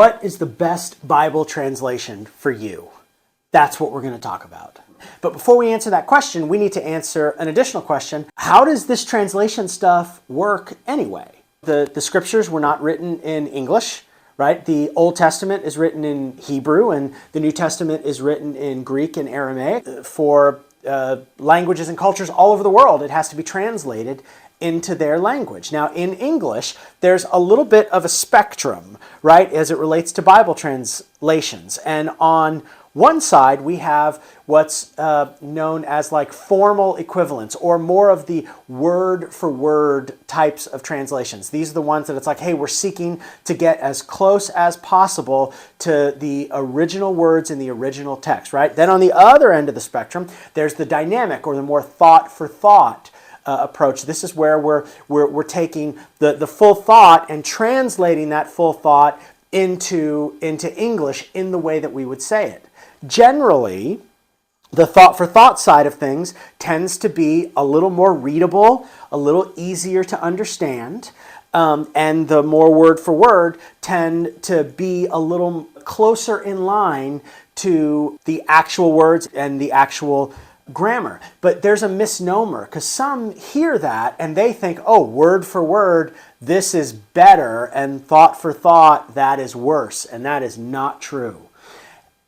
What is the best Bible translation for you? That's what we're going to talk about. But before we answer that question, we need to answer an additional question. How does this translation stuff work anyway? The scriptures were not written in English, right? The Old Testament is written in Hebrew, and the New Testament is written in Greek and Aramaic. For languages and cultures all over the world, it has to be translated into their language. Now, in English, there's a little bit of a spectrum, right, as it relates to Bible translations. And on one side, we have what's known as like formal equivalents, or more of the word-for-word types of translations. These are the ones that it's like, hey, we're seeking to get as close as possible to the original words in the original text, right? Then on the other end of the spectrum, there's the dynamic, or the more thought-for-thought approach. This is where we're taking the full thought and translating that full thought into English in the way that we would say it. Generally, the thought-for-thought side of things tends to be a little more readable, a little easier to understand, and the more word-for-word tend to be a little closer in line to the actual words and the actual grammar. But there's a misnomer, because some hear that and they think, oh, word for word, this is better, and thought for thought, that is worse. And that is not true.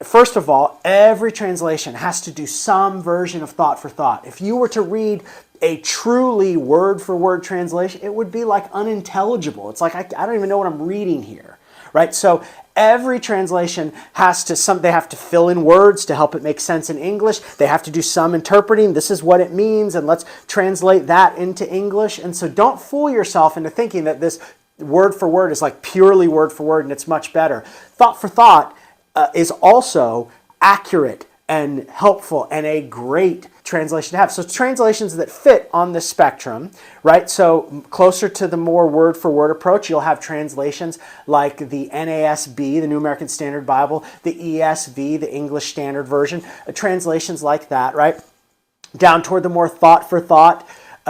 First of all, every translation has to do some version of thought for thought. If you were to read a truly word for word translation, it would be like unintelligible. It's like, I don't even know what I'm reading here, right? So every translation has to, they have to fill in words to help it make sense in English. They have to do some interpreting. This is what it means, and let's translate that into English. And so don't fool yourself into thinking that this word for word is like purely word for word and it's much better. Thought for thought is also accurate and helpful and a great translation to have. So translations that fit on the spectrum, right? So closer to the more word-for-word approach, you'll have translations like the NASB, the New American Standard Bible, the ESV, the English Standard Version, translations like that, right? Down toward the more thought-for-thought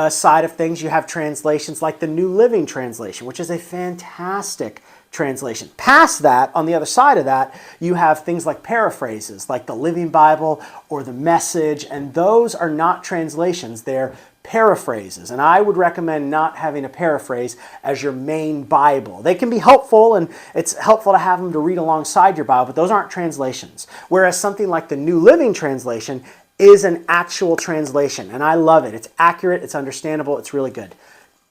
side of things, you have translations like the New Living Translation, which is a fantastic translation. Past that, on the other side of that, you have things like paraphrases, like the Living Bible or the Message, and those are not translations, they're paraphrases. And I would recommend not having a paraphrase as your main Bible. They can be helpful, and it's helpful to have them to read alongside your Bible, but those aren't translations. Whereas something like the New Living Translation is an actual translation, and I love it. It's accurate, it's understandable, it's really good.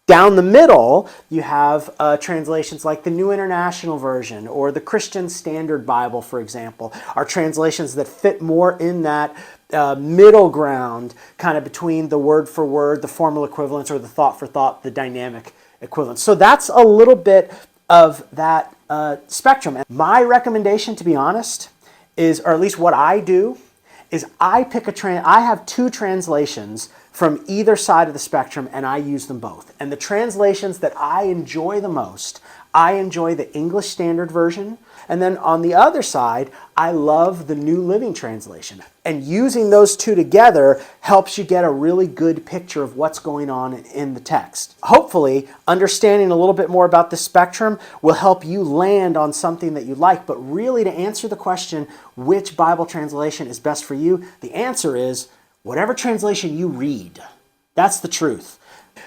Down the middle, you have translations like the New International Version or the Christian Standard Bible, for example, are translations that fit more in that middle ground, kind of between the word for word, the formal equivalents, or the thought for thought, the dynamic equivalents. So that's a little bit of that spectrum. And my recommendation, to be honest, is, or at least what I do, is I have two translations from either side of the spectrum, and I use them both. And the translations that I enjoy the most, I enjoy the English Standard Version, and then on the other side, I love the New Living Translation. And using those two together helps you get a really good picture of what's going on in the text. Hopefully, understanding a little bit more about the spectrum will help you land on something that you like. But really, to answer the question, which Bible translation is best for you, the answer is whatever translation you read. That's the truth.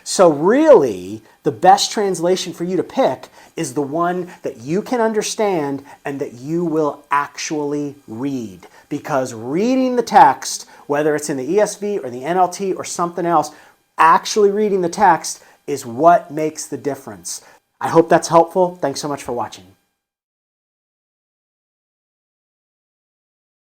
So really, the best translation for you to pick is the one that you can understand and that you will actually read. Because reading the text, whether it's in the ESV or the NLT or something else, actually reading the text is what makes the difference. I hope that's helpful. Thanks so much for watching.